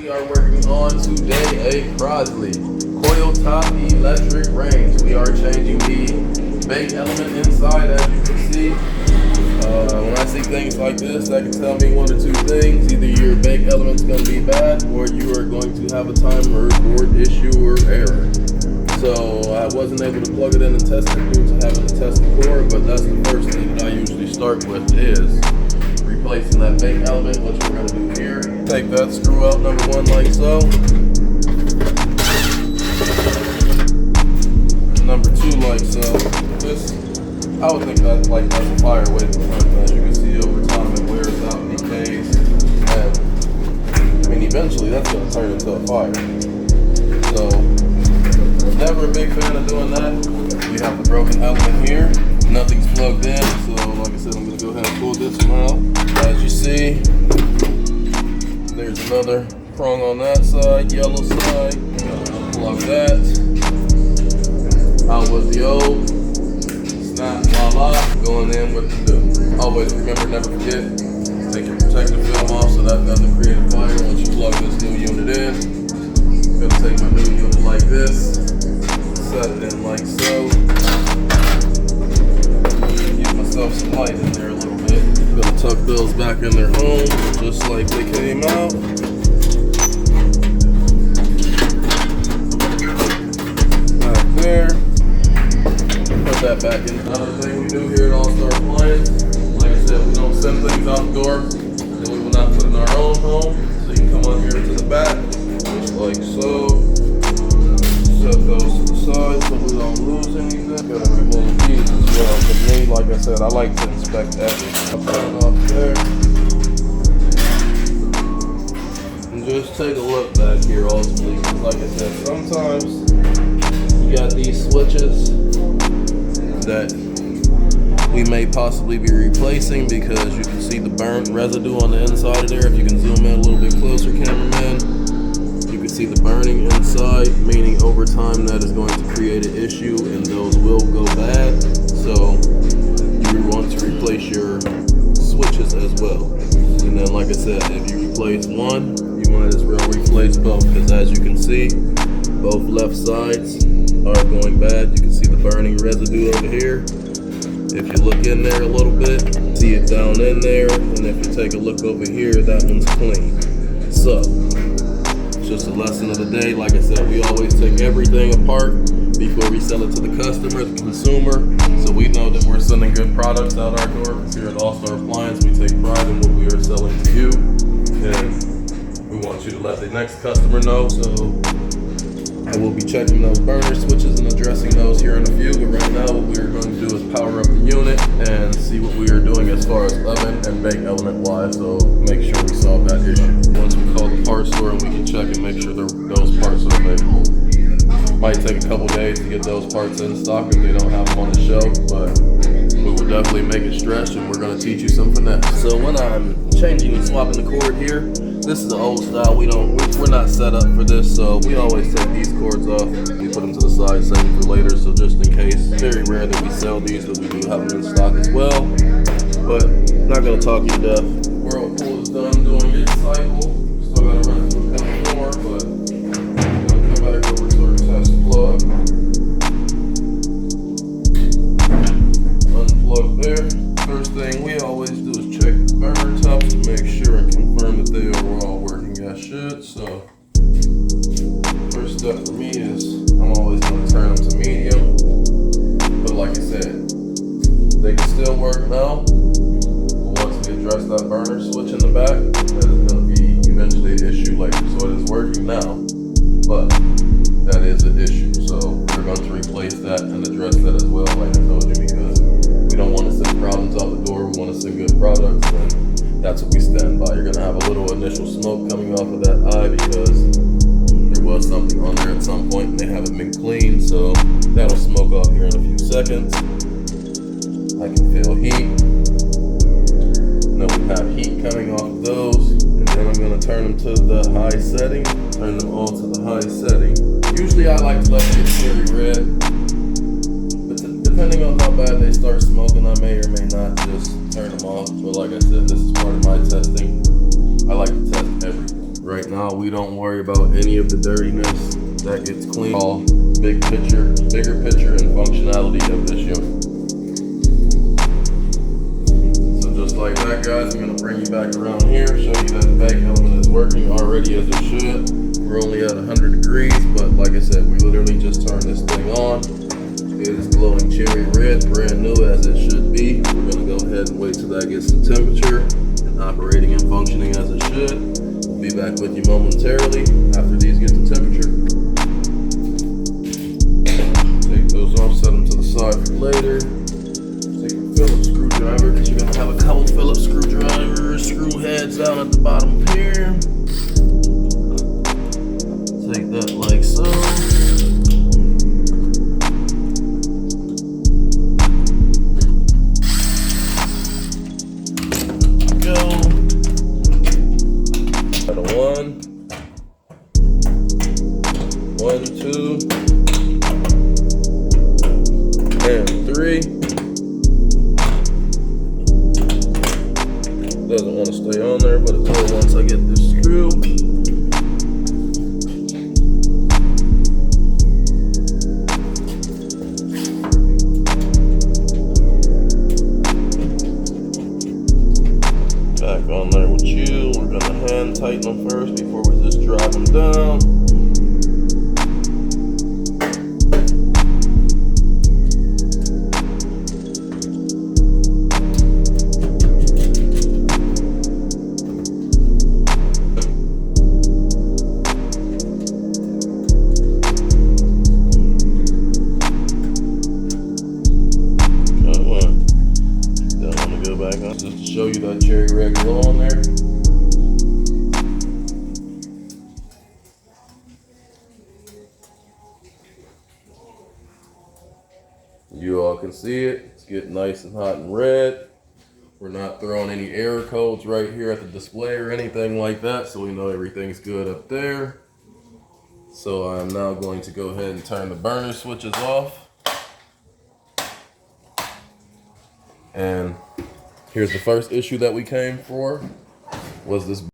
we are working on today a Crosly coil top electric range. We are changing the bake element inside, as you can see. When I see things like this, that can tell me one or two things. Either your bake element's going to be bad, or you are going to have a timer board issue or error. So I wasn't able to plug it in and test it due to having to test the core, but that's the first thing that I usually start with is replacing that bake element, which we're going to do here. Take that screw out number one like so. Number two like so. This, I would think that like that's a fire way to work. As you can see over time it wears out, decays, and I mean eventually that's going to turn into a fire. So never a big fan of doing that. We have the broken element here. Nothing's plugged in, so like I said, I'm going to go ahead and pull this one out. As you see, there's another prong on that side, yellow side. Unplug that. Out with the old. Snap, voila. Going in with the new. Always remember, never forget, take your protective film off so that doesn't create a fire. Once you plug this new unit in, I'm going to take my new unit like this, set it in like so. Give myself some light in there a little bit. I'm going to tuck those back in their home just like they came out. Back there. Put that back in. Another thing we do here at All-Star Appliance, like I said, we don't send things out the door that we will not put in our own home. So you can come on here to the back, just like so. Set those to the side so we don't lose anything. Gotta remove these as well. For me, like I said, I like to inspect everything. I'll put it off there. And just take a look back here also. Like I said, sometimes you got these switches that we may possibly be replacing because you can see the burnt residue on the inside of there. If you can zoom in a little bit closer, cameraman, you can see the burning inside, meaning over time that is going to create an issue and those will go bad. So you want to replace your switches as well. And then like I said, if you replace one, you might as well replace both, because as you can see, both left sides are going bad. You can see the burning residue over here. If you look in there a little bit, see it down in there, and if you take a look over here, that one's clean. So it's just a lesson of the day. Like I said, we always take everything apart before we sell it to the customer, the consumer, so we know that we're sending good products out our door. Because here at All-Star Appliance, we take pride in what we are selling to you, and we want you to let the next customer know. So I will be checking those burner switches and addressing those here in a few, but right now what we are going to do is power up the unit and see what we are doing as far as oven and bake element wise, so make sure we solve that issue. Once we call the parts store and we can check and make sure those parts are available. Might take a couple days to get those parts in stock if they don't have them on the shelf, but we will definitely make it stretch and we're going to teach you some finesse. So when I'm changing and swapping the cord here, this is the old style. We're not set up for this, so we always take these cords off. We put them to the side, save them for later. So just in case, very rare that we sell these, but we do have them in stock as well. But I'm not gonna talk you to death. Whirlpool is done doing its cycle. Still gotta run it for a couple more, but I'm gonna come back over to our test plug. Unplug there. First thing we always do is check the burner tops to make sure and confirm that they are all working as should. So first step for me is I'm always going to turn them to medium. But like I said, they can still work now. But once we address that burner switch in the back, that is going to be eventually an issue later. So it is working now, but that is an issue. So we're going to replace that and address that as well, like I told you, because we don't want to send problems out the door. We want to send good products, and that's what we stand by. You're going to have a little initial smoke coming off of that eye because there was something on there at some point and they haven't been cleaned. So that'll smoke off here in a few seconds. I can feel heat. Then we have heat coming off of those, and then I'm going to turn them to the high setting. Turn them all to the high setting. Usually I like to let it get very red. Depending on how bad they start smoking, I may or may not just turn them off. But like I said, this is part of my testing. I like to test everything. Right now, we don't worry about any of the dirtiness. That gets clean. All bigger picture and functionality of this unit. So just like that, guys, I'm gonna bring you back around here, show you that the back element is working already as it should. We're only at 100 degrees, but like I said, we literally just turned this thing on. It is glowing cherry red, brand new as it should be. We're gonna go ahead and wait till that gets the temperature and operating and functioning as it should. We'll be back with you momentarily after these get the temperature. Take those off, set them to the side for later. Take a Phillips screwdriver, because you're gonna have a couple Phillips screwdrivers, screw heads down at the bottom of here. Take that like so. Go. Got a 1, 2, and 3. Doesn't want to stay on there, but it will once I get this screw. Back on there with you. We're gonna hand tighten them first before we just drive them down. Back on just to show you that cherry red glow on there. You all can see it. It's getting nice and hot and red. We're not throwing any error codes right here at the display or anything like that, so we know everything's good up there. So I'm now going to go ahead and turn the burner switches off. And here's the first issue that we came for, was this